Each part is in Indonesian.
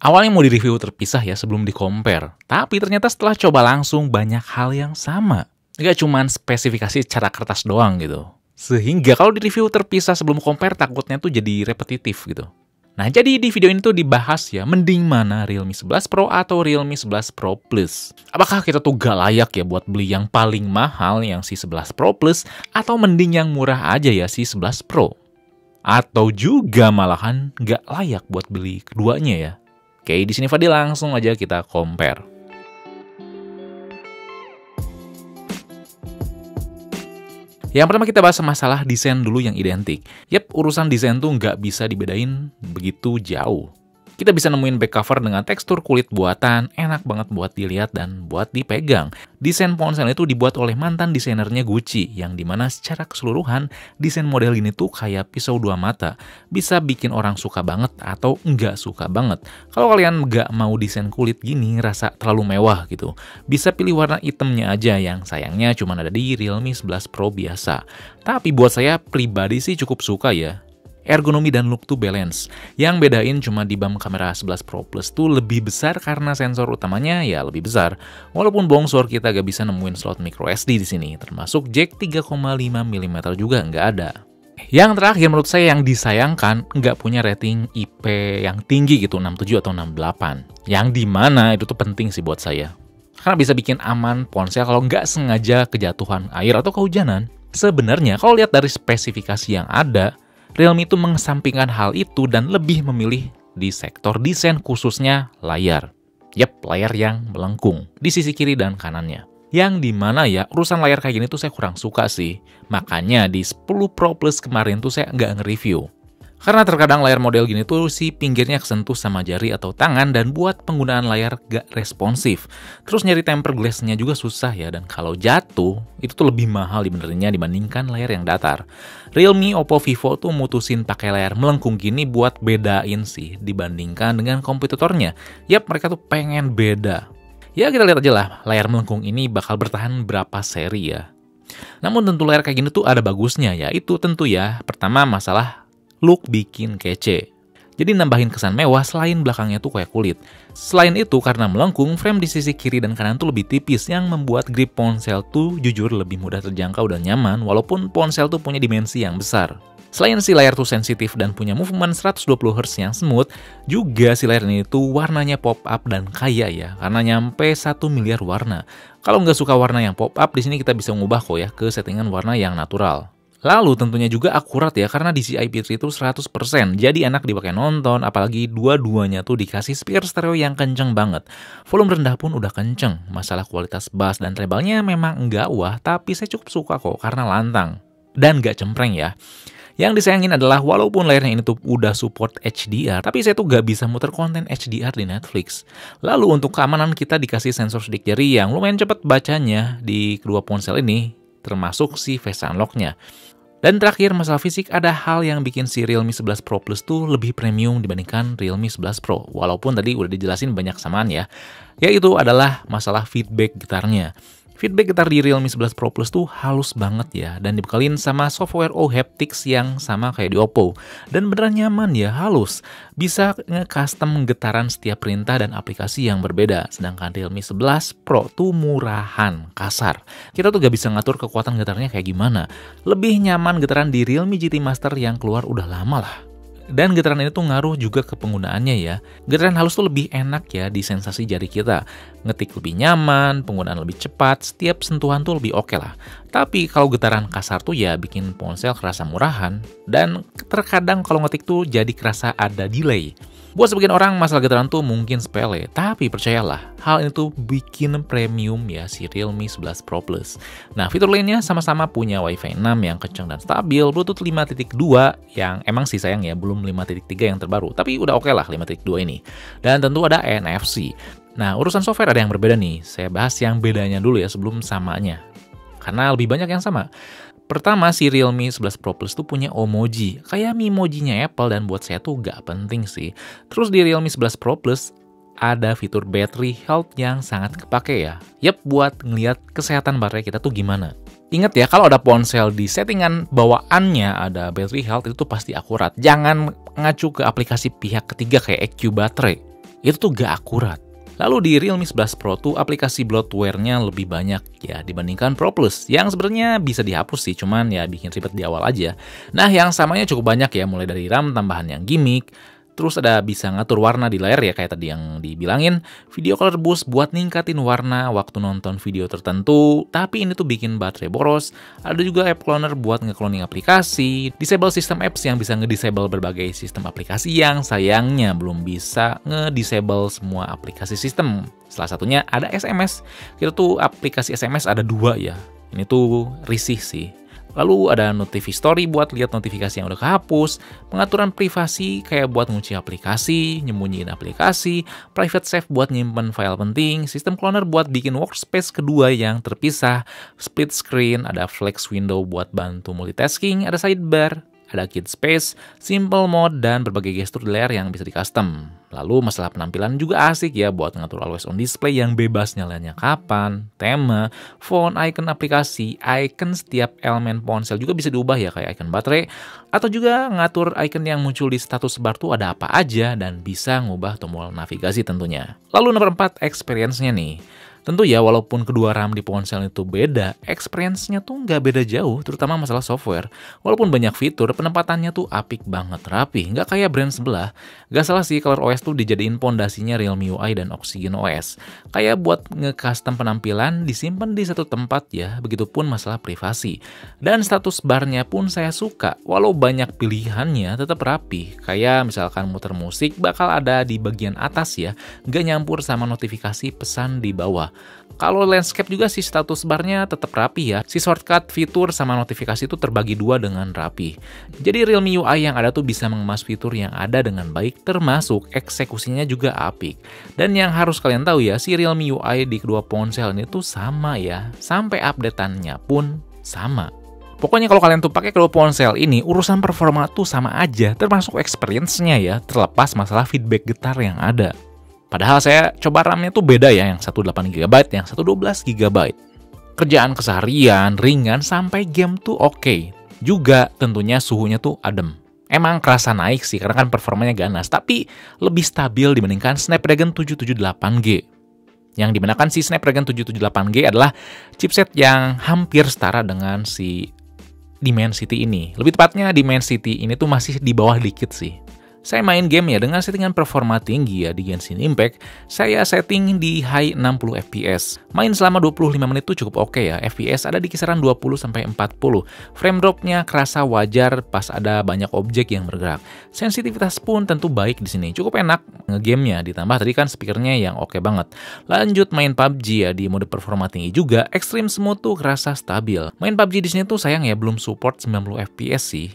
Awalnya mau di-review terpisah ya sebelum di-compare, tapi ternyata setelah coba langsung banyak hal yang sama. Nggak cuman spesifikasi secara kertas doang gitu. Sehingga kalau di-review terpisah sebelum compare takutnya tuh jadi repetitif gitu. Nah, jadi di video ini tuh dibahas ya, mending mana Realme 11 Pro atau Realme 11 Pro Plus. Apakah kita tuh gak layak ya buat beli yang paling mahal yang si 11 Pro Plus, atau mending yang murah aja ya si 11 Pro? Atau juga malahan gak layak buat beli keduanya ya? Oke, di sini Fadil langsung aja kita compare. Yang pertama kita bahas masalah desain dulu yang identik. Yap, urusan desain tuh nggak bisa dibedain begitu jauh. Kita bisa nemuin back cover dengan tekstur kulit buatan, enak banget buat dilihat dan buat dipegang. Desain ponsel itu dibuat oleh mantan desainernya Gucci, yang dimana secara keseluruhan, desain model gini tuh kayak pisau dua mata. Bisa bikin orang suka banget atau nggak suka banget. Kalau kalian nggak mau desain kulit gini, rasa terlalu mewah gitu, bisa pilih warna hitamnya aja yang sayangnya cuma ada di Realme 11 Pro biasa. Tapi buat saya pribadi sih cukup suka ya. Ergonomi dan look tuh balance. Yang bedain cuma di BAM kamera 11 Pro Plus tuh lebih besar karena sensor utamanya ya lebih besar. Walaupun bongsor kita gak bisa nemuin slot micro SD di sini, termasuk jack 3,5 mm juga nggak ada. Yang terakhir menurut saya yang disayangkan nggak punya rating IP yang tinggi gitu, 67 atau 68. Yang dimana itu tuh penting sih buat saya. Karena bisa bikin aman ponsel kalau nggak sengaja kejatuhan air atau kehujanan. Sebenarnya kalau lihat dari spesifikasi yang ada, Realme itu mengesampingkan hal itu dan lebih memilih di sektor desain khususnya layar. Yap, layar yang melengkung di sisi kiri dan kanannya. Yang dimana ya, urusan layar kayak gini tuh saya kurang suka sih. Makanya di 10 Pro Plus kemarin tuh saya nggak nge-review. Karena terkadang layar model gini tuh si pinggirnya kesentuh sama jari atau tangan dan buat penggunaan layar gak responsif. Terus nyari temper glass-nya juga susah ya, dan kalau jatuh itu tuh lebih mahal dibenerinnya dibandingkan layar yang datar. Realme, Oppo, Vivo tuh mutusin pakai layar melengkung gini buat bedain sih dibandingkan dengan kompetitornya. Yap, mereka tuh pengen beda. Ya kita lihat aja lah, layar melengkung ini bakal bertahan berapa seri ya. Namun tentu layar kayak gini tuh ada bagusnya, yaitu tentu ya, pertama masalah look bikin kece. Jadi nambahin kesan mewah selain belakangnya tuh kayak kulit. Selain itu karena melengkung, frame di sisi kiri dan kanan tuh lebih tipis yang membuat grip ponsel tuh jujur lebih mudah terjangkau dan nyaman walaupun ponsel tuh punya dimensi yang besar. Selain si layar tuh sensitif dan punya movement 120 Hz yang smooth, juga si layar ini tuh warnanya pop up dan kaya ya, karena nyampe 1 miliar warna. Kalau nggak suka warna yang pop up, di sini kita bisa ngubah kok ya ke settingan warna yang natural. Lalu tentunya juga akurat ya, karena DCI-P3 itu 100%, jadi enak dipakai nonton, apalagi dua-duanya tuh dikasih speaker stereo yang kenceng banget. Volume rendah pun udah kenceng, masalah kualitas bass dan treble-nya memang enggak wah, tapi saya cukup suka kok karena lantang. Dan gak cempreng ya. Yang disayangin adalah walaupun layarnya ini tuh udah support HDR, tapi saya tuh gak bisa muter konten HDR di Netflix. Lalu untuk keamanan kita dikasih sensor sidik jari yang lumayan cepat bacanya di kedua ponsel ini, termasuk si face unlock-nya. Dan terakhir, masalah fisik, ada hal yang bikin si Realme 11 Pro Plus tuh lebih premium dibandingkan Realme 11 Pro. Walaupun tadi udah dijelasin banyak samaan ya. Yaitu adalah masalah feedback gitarnya. Feedback gitar di Realme 11 Pro Plus tuh halus banget ya, dan dibekalin sama software OHaptics yang sama kayak di Oppo. Dan beneran nyaman ya, halus. Bisa nge-custom getaran setiap perintah dan aplikasi yang berbeda. Sedangkan Realme 11 Pro tuh murahan, kasar. Kita tuh gak bisa ngatur kekuatan getarnya kayak gimana. Lebih nyaman getaran di Realme GT Master yang keluar udah lama lah. Dan getaran ini tuh ngaruh juga ke penggunaannya ya. Getaran halus tuh lebih enak ya di sensasi jari kita. Ngetik lebih nyaman, penggunaan lebih cepat, setiap sentuhan tuh lebih oke lah. Tapi kalau getaran kasar tuh ya bikin ponsel kerasa murahan. Dan terkadang kalau ngetik tuh jadi kerasa ada delay. Buat sebagian orang masalah getaran tuh mungkin sepele, tapi percayalah, hal ini tuh bikin premium ya si Realme 11 Pro Plus. Nah, fitur lainnya sama-sama punya Wi-Fi 6 yang kenceng dan stabil, Bluetooth 5.2 yang emang sih sayang ya belum 5.3 yang terbaru, tapi udah oke lah 5.2 ini. Dan tentu ada NFC. Nah, urusan software ada yang berbeda nih, saya bahas yang bedanya dulu ya sebelum samanya. Karena lebih banyak yang sama. Pertama, si Realme 11 Pro Plus tuh punya Omoji, kayak Mimoji-nya Apple, dan buat saya tuh gak penting sih. Terus di Realme 11 Pro Plus ada fitur battery health yang sangat kepake ya. Yap, buat ngeliat kesehatan baterai kita tuh gimana. Ingat ya, kalau ada ponsel di settingan bawaannya ada battery health itu tuh pasti akurat. Jangan ngacu ke aplikasi pihak ketiga kayak EQ Baterai. itu tuh gak akurat. Lalu di Realme 11 Pro tuh aplikasi bloatware-nya lebih banyak ya dibandingkan Pro Plus, yang sebenarnya bisa dihapus sih, cuman ya bikin ribet di awal aja. Nah, yang samanya cukup banyak ya, mulai dari RAM tambahan yang gimmick, terus ada bisa ngatur warna di layar ya kayak tadi yang dibilangin, video color boost buat ningkatin warna waktu nonton video tertentu, tapi ini tuh bikin baterai boros. Ada juga app cloner buat nge-cloning aplikasi, disable sistem apps yang bisa nge-disable berbagai sistem aplikasi yang sayangnya belum bisa nge-disable semua aplikasi sistem. Salah satunya ada SMS. Kita tuh aplikasi SMS ada 2 ya. Ini tuh risih sih. Lalu ada notifi story buat lihat notifikasi yang udah kehapus, pengaturan privasi kayak buat ngunci aplikasi, nyembunyiin aplikasi, private save buat nyimpen file penting, sistem cloner buat bikin workspace kedua yang terpisah, split screen, ada flex window buat bantu multitasking, ada sidebar, ada kid space, simple mode, dan berbagai gestur di layar yang bisa di custom. Lalu masalah penampilan juga asik ya buat ngatur always on display yang bebas nyalanya kapan, tema, font, icon aplikasi, icon setiap elemen ponsel juga bisa diubah ya kayak icon baterai, atau juga ngatur icon yang muncul di status bar tuh ada apa aja dan bisa ngubah tombol navigasi tentunya. Lalu nomor 4, experience-nya nih. Tentu ya, walaupun kedua RAM di ponsel itu beda, experience-nya tuh nggak beda jauh, terutama masalah software. Walaupun banyak fitur, penempatannya tuh apik banget, rapi, nggak kayak brand sebelah. Nggak salah sih, ColorOS tuh dijadiin pondasinya Realme UI dan Oxygen OS. Kayak buat nge-custom penampilan, disimpan di satu tempat ya, begitupun masalah privasi. Dan status barnya pun saya suka, walau banyak pilihannya tetap rapi. Kayak misalkan muter musik bakal ada di bagian atas ya, nggak nyampur sama notifikasi pesan di bawah. Kalau landscape juga si status barnya tetap rapi ya. Si shortcut fitur sama notifikasi itu terbagi 2 dengan rapi. Jadi Realme UI yang ada tuh bisa mengemas fitur yang ada dengan baik, termasuk eksekusinya juga apik. Dan yang harus kalian tahu ya, si Realme UI di kedua ponsel ini tuh sama ya. Sampai update-annya pun sama. Pokoknya kalau kalian tuh pakai kedua ponsel ini, urusan performa tuh sama aja, termasuk experience-nya ya, terlepas masalah feedback getar yang ada. Padahal saya coba RAM-nya tuh beda ya, yang satu 8GB, yang satu 12GB. Kerjaan keseharian, ringan, sampai game tuh oke. Juga tentunya suhunya tuh adem. Emang kerasa naik sih, karena kan performanya ganas, tapi lebih stabil dibandingkan Snapdragon 778G. Yang dimana kan si Snapdragon 778G adalah chipset yang hampir setara dengan si Dimensity ini. Lebih tepatnya Dimensity ini tuh masih di bawah dikit sih. Saya main game ya dengan settingan performa tinggi ya di Genshin Impact. Saya setting di high 60 fps. Main selama 25 menit tuh cukup oke ya. FPS ada di kisaran 20-40. Frame dropnya kerasa wajar pas ada banyak objek yang bergerak. Sensitivitas pun tentu baik di sini. Cukup enak ngegamenya. Ditambah tadi kan speakernya yang oke banget. Lanjut main PUBG ya di mode performa tinggi juga. Extreme smooth tuh kerasa stabil. Main PUBG di sini tuh sayang ya belum support 90 fps sih.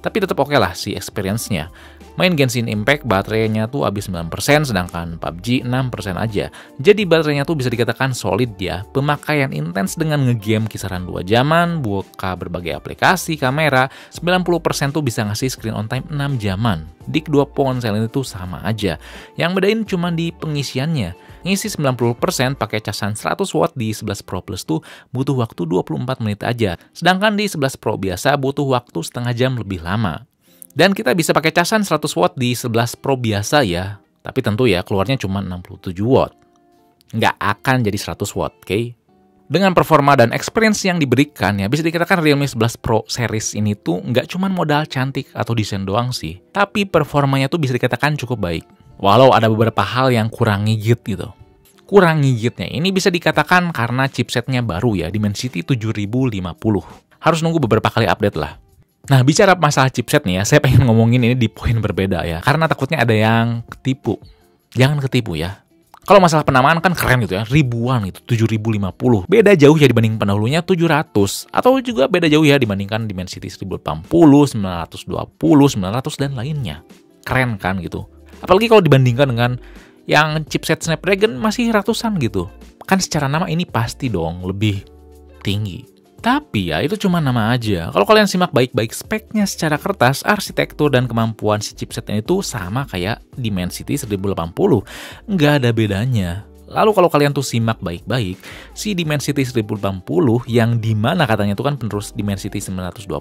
Tapi tetap oke lah si experience-nya. Main Genshin Impact baterainya tuh habis 9%, sedangkan PUBG 6% aja. Jadi baterainya tuh bisa dikatakan solid ya. Pemakaian intens dengan ngegame kisaran 2 jaman, buka berbagai aplikasi, kamera, 90% tuh bisa ngasih screen on time 6 jaman. Di kedua ponsel ini tuh sama aja. Yang bedain cuma di pengisiannya. Ngisi 90% pakai casan 100 watt di 11 Pro Plus tuh butuh waktu 24 menit aja. Sedangkan di 11 Pro biasa butuh waktu setengah jam lebih lama. Dan kita bisa pakai casan 100 watt di 11 Pro biasa ya. Tapi tentu ya keluarnya cuma 67 watt. Nggak akan jadi 100 watt, oke? Dengan performa dan experience yang diberikan ya, bisa dikatakan Realme 11 Pro series ini tuh nggak cuma modal cantik atau desain doang sih. Tapi performanya tuh bisa dikatakan cukup baik. Walau ada beberapa hal yang kurang ngigit gitu. Kurang ngigitnya ini bisa dikatakan karena chipsetnya baru ya, Dimensity 7050. Harus nunggu beberapa kali update lah. Nah, bicara masalah chipset nih ya, saya pengen ngomongin ini di poin berbeda ya. Karena takutnya ada yang ketipu. Jangan ketipu ya. Kalau masalah penamaan kan keren gitu ya, ribuan itu, 7050. Beda jauh ya dibanding pendahulunya 700. Atau juga beda jauh ya dibandingkan Dimensity 1080, 920, 900, dan lainnya. Keren kan gitu. Apalagi kalau dibandingkan dengan yang chipset Snapdragon masih ratusan gitu. Kan secara nama ini pasti dong lebih tinggi. Tapi ya itu cuma nama aja. Kalau kalian simak baik-baik speknya secara kertas, arsitektur dan kemampuan si chipsetnya itu sama kayak Dimensity 1080. Nggak ada bedanya. Lalu kalau kalian tuh simak baik-baik, si Dimensity 1080 yang dimana katanya itu kan penerus Dimensity 920,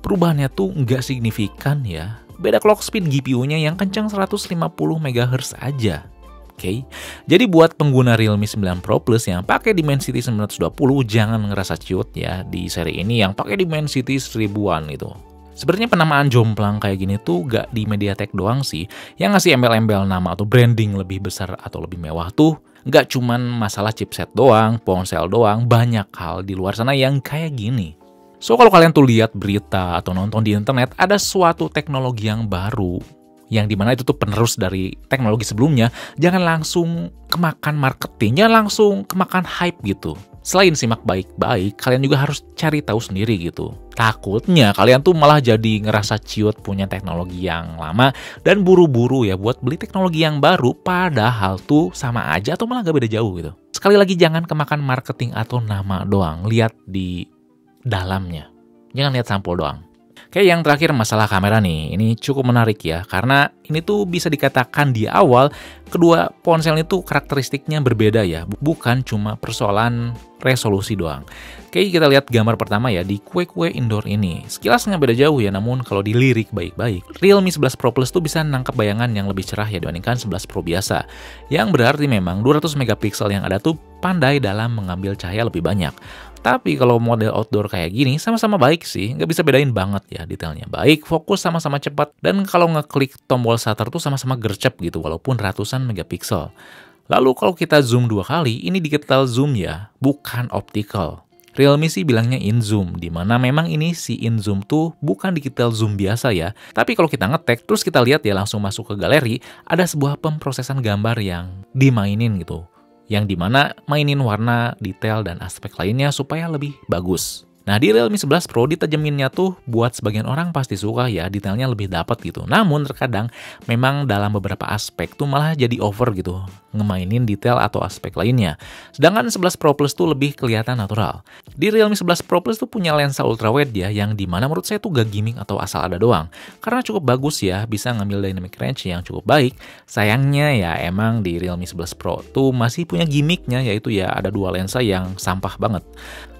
perubahannya tuh nggak signifikan ya. Beda clock speed GPU-nya yang kencang 150 MHz aja. Oke, jadi buat pengguna Realme 9 Pro Plus yang pakai Dimensity 920 jangan ngerasa ciut ya di seri ini yang pakai Dimensity 1000-an itu. Sebenarnya penamaan jomplang kayak gini tuh gak di MediaTek doang sih, yang ngasih embel-embel nama atau branding lebih besar atau lebih mewah tuh gak cuman masalah chipset doang, ponsel doang, banyak hal di luar sana yang kayak gini. So kalau kalian tuh lihat berita atau nonton di internet ada suatu teknologi yang baru, yang dimana itu tuh penerus dari teknologi sebelumnya, jangan langsung kemakan marketing, jangan langsung kemakan hype gitu. Selain simak baik-baik, kalian juga harus cari tahu sendiri gitu. Takutnya kalian tuh malah jadi ngerasa ciut punya teknologi yang lama dan buru-buru ya buat beli teknologi yang baru, padahal tuh sama aja atau malah gak beda jauh gitu. Sekali lagi jangan kemakan marketing atau nama doang, lihat di dalamnya. Jangan lihat sampul doang. Kayak yang terakhir masalah kamera nih, ini cukup menarik ya, karena ini tuh bisa dikatakan di awal, kedua ponsel itu karakteristiknya berbeda ya, bukan cuma persoalan resolusi doang. Kayak kita lihat gambar pertama ya, di kue-kue indoor ini, sekilas nggak beda jauh ya, namun kalau dilirik baik-baik, Realme 11 Pro Plus tuh bisa nangkep bayangan yang lebih cerah ya dibandingkan 11 Pro biasa, yang berarti memang 200 megapiksel yang ada tuh pandai dalam mengambil cahaya lebih banyak. Tapi kalau model outdoor kayak gini sama-sama baik sih, nggak bisa bedain banget ya detailnya. Baik, fokus sama-sama cepat, dan kalau ngeklik tombol shutter tuh sama-sama gercep gitu walaupun ratusan megapiksel. Lalu kalau kita zoom 2 kali, ini digital zoom ya, bukan optical. Realme sih bilangnya in zoom, dimana memang ini si in zoom tuh bukan digital zoom biasa ya. Tapi kalau kita ngetek, terus kita lihat ya langsung masuk ke galeri, ada sebuah pemrosesan gambar yang dimainin gitu, yang dimana mainin warna, detail, dan aspek lainnya supaya lebih bagus. Nah di Realme 11 Pro ditajeminnya tuh buat sebagian orang pasti suka ya, detailnya lebih dapat gitu. Namun terkadang memang dalam beberapa aspek tuh malah jadi over gitu, ngemainin detail atau aspek lainnya. Sedangkan 11 Pro Plus tuh lebih kelihatan natural. Di Realme 11 Pro Plus tuh punya lensa ultrawide ya, yang dimana menurut saya tuh gak gimmick atau asal ada doang. Karena cukup bagus ya, bisa ngambil dynamic range yang cukup baik. Sayangnya ya emang di Realme 11 Pro tuh masih punya gimmicknya, yaitu ya ada dua lensa yang sampah banget.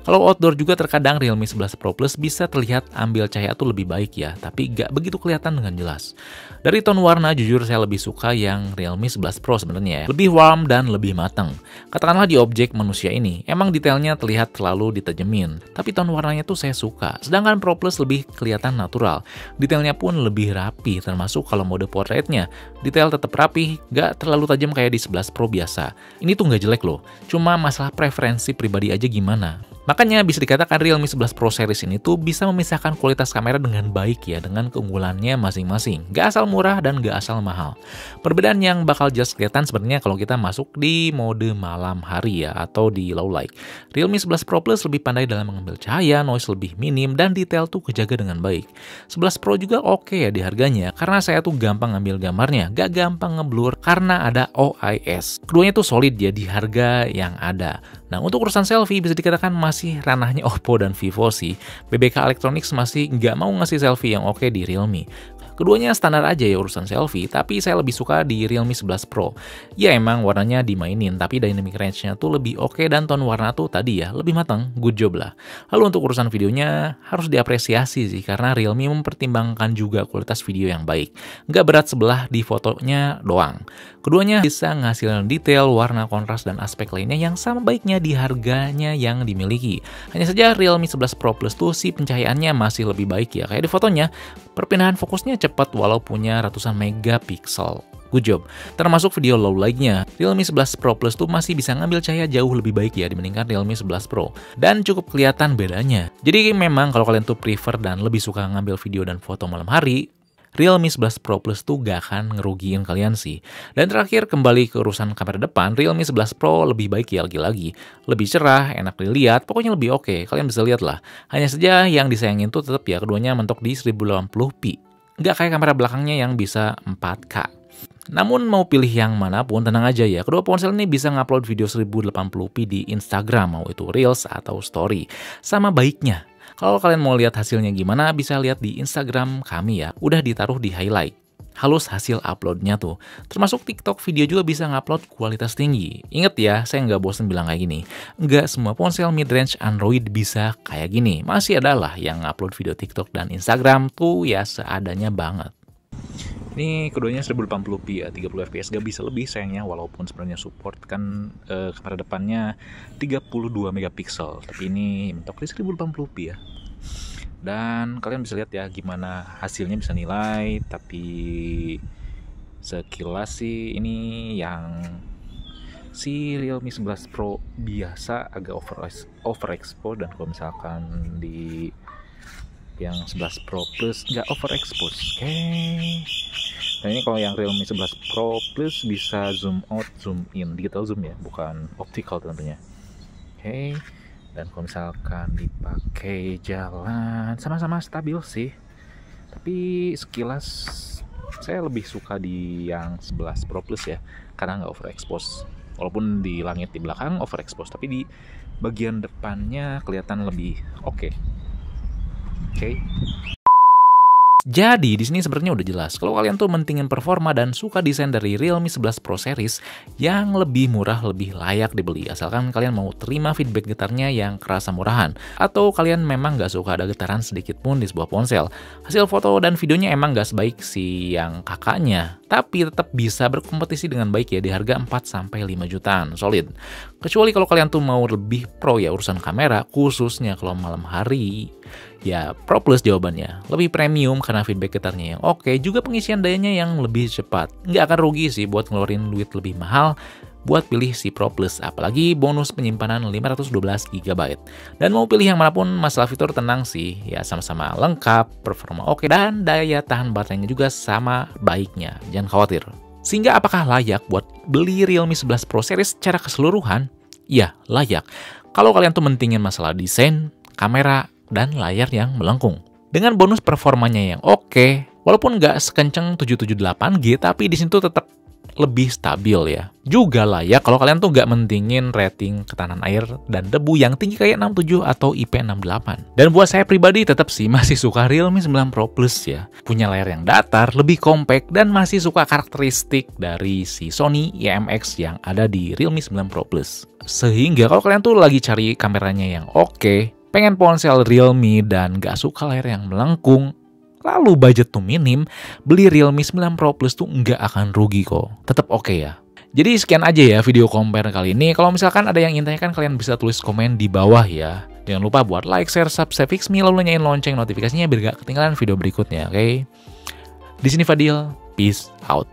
Kalau outdoor juga terkadang Realme 11 Pro Plus bisa terlihat ambil cahaya tuh lebih baik ya, tapi gak begitu kelihatan dengan jelas. Dari tone warna jujur saya lebih suka yang Realme 11 Pro sebenarnya ya. Lebih warm dan lebih matang. Katakanlah di objek manusia ini, emang detailnya terlihat terlalu ditajemin, tapi tone warnanya tuh saya suka. Sedangkan Pro Plus lebih kelihatan natural. Detailnya pun lebih rapi, termasuk kalau mode portraitnya. Detail tetap rapi, gak terlalu tajam kayak di 11 Pro biasa. Ini tuh gak jelek loh, cuma masalah preferensi pribadi aja gimana. Makanya bisa dikatakan Realme 11 Pro series ini tuh bisa memisahkan kualitas kamera dengan baik ya, dengan keunggulannya masing-masing. Gak asal murah dan gak asal mahal. Perbedaan yang bakal jelas kelihatan sebenarnya kalau kita masuk di mode malam hari ya, atau di low light. Realme 11 Pro Plus lebih pandai dalam mengambil cahaya, noise lebih minim, dan detail tuh kejaga dengan baik. 11 Pro juga oke ya di harganya, karena saya tuh gampang ngambil gambarnya, gak gampang ngeblur karena ada OIS. Keduanya tuh solid ya di harga yang ada. Nah, untuk urusan selfie bisa dikatakan masih ranahnya Oppo dan Vivo sih. BBK Electronics masih nggak mau ngasih selfie yang oke di Realme. Keduanya standar aja ya urusan selfie, tapi saya lebih suka di Realme 11 Pro. Ya emang warnanya dimainin, tapi dynamic range-nya tuh lebih oke dan tone warna tuh tadi ya lebih matang, good job lah. Lalu untuk urusan videonya harus diapresiasi sih, karena Realme mempertimbangkan juga kualitas video yang baik. Nggak berat sebelah di fotonya doang. Keduanya bisa ngasilin detail, warna, kontras, dan aspek lainnya yang sama baiknya di harganya yang dimiliki. Hanya saja Realme 11 Pro Plus tuh si pencahayaannya masih lebih baik ya, kayak di fotonya. Perpindahan fokusnya cepat walau punya ratusan megapiksel. Good job. Termasuk video low light-nya, Realme 11 Pro Plus tuh masih bisa ngambil cahaya jauh lebih baik ya dibandingkan Realme 11 Pro. Dan cukup kelihatan bedanya. Jadi memang kalau kalian tuh prefer dan lebih suka ngambil video dan foto malam hari, Realme 11 Pro Plus tuh gak akan ngerugiin kalian sih. Dan terakhir kembali ke urusan kamera depan, Realme 11 Pro lebih baik ya lagi-lagi. Lebih cerah, enak dilihat, pokoknya lebih oke. Kalian bisa lihat lah. Hanya saja yang disayangin tuh tetap ya keduanya mentok di 1080p. Nggak kayak kamera belakangnya yang bisa 4K. Namun mau pilih yang manapun tenang aja ya, kedua ponsel ini bisa ngupload video 1080p di Instagram, mau itu Reels atau Story. Sama baiknya. Kalau kalian mau lihat hasilnya gimana, bisa lihat di Instagram kami ya, udah ditaruh di highlight. Halus hasil uploadnya tuh. Termasuk TikTok video juga bisa ngupload kualitas tinggi. Ingat ya, saya nggak bosen bilang kayak gini. Nggak semua ponsel mid-range Android bisa kayak gini. Masih ada lah yang ngupload video TikTok dan Instagram tuh ya seadanya banget. Ini keduanya 1080p ya, 30 fps, gak bisa lebih sayangnya, walaupun sebenarnya support kan kamera depannya 32 megapiksel, tapi ini mentok di 1080p ya. Dan kalian bisa lihat ya gimana hasilnya, bisa nilai, tapi sekilas sih ini yang si Realme 11 Pro biasa agak overexpose, dan kalau misalkan di yang 11 Pro Plus nggak overexpose. Oke. Nah ini kalau yang Realme 11 Pro Plus bisa zoom out, zoom in, digital zoom ya, bukan optical tentunya. Oke. Dan kalau misalkan dipakai jalan sama-sama stabil sih, tapi sekilas saya lebih suka di yang 11 Pro Plus ya, karena nggak overexpose. Walaupun di langit di belakang overexpose, tapi di bagian depannya kelihatan lebih oke. Jadi di sini sebenarnya udah jelas kalau kalian tuh mentingin performa dan suka desain dari Realme 11 Pro Series yang lebih murah, lebih layak dibeli, asalkan kalian mau terima feedback getarnya yang kerasa murahan, atau kalian memang nggak suka ada getaran sedikit pun di sebuah ponsel. Hasil foto dan videonya emang nggak sebaik si yang kakaknya, tapi tetap bisa berkompetisi dengan baik ya di harga 4-5 jutaan, solid. Kecuali kalau kalian tuh mau lebih pro ya urusan kamera, khususnya kalau malam hari. Ya, Pro Plus jawabannya. Lebih premium karena feedback getarnya yang oke, juga pengisian dayanya yang lebih cepat. Nggak akan rugi sih buat ngeluarin duit lebih mahal buat pilih si Pro Plus, apalagi bonus penyimpanan 512 GB. Dan mau pilih yang manapun, masalah fitur tenang sih, ya sama-sama lengkap, performa oke, dan daya tahan baterainya juga sama baiknya, jangan khawatir. Sehingga apakah layak buat beli Realme 11 Pro Series secara keseluruhan? Ya, layak. Kalau kalian tuh mentingin masalah desain, kamera, dan layar yang melengkung. Dengan bonus performanya yang oke, walaupun nggak sekenceng 778G, tapi di situ tetap lebih stabil ya. Juga layak kalau kalian tuh nggak mentingin rating ketahanan air dan debu yang tinggi kayak 67 atau IP68. Dan buat saya pribadi tetap sih masih suka Realme 9 Pro Plus ya. Punya layar yang datar, lebih compact, dan masih suka karakteristik dari si Sony IMX yang ada di Realme 9 Pro Plus. Sehingga kalau kalian tuh lagi cari kameranya yang oke, pengen ponsel Realme dan gak suka layar yang melengkung, lalu budget tuh minim, beli Realme 9 Pro Plus tuh nggak akan rugi kok. Tetap oke ya. Jadi sekian aja ya video compare kali ini. Kalau misalkan ada yang ingin tanyakan, kalian bisa tulis komen di bawah ya. Jangan lupa buat like, share, subscribe Fixme, lalu nyalain lonceng notifikasinya biar gak ketinggalan video berikutnya, oke? Di sini Fadil, peace out.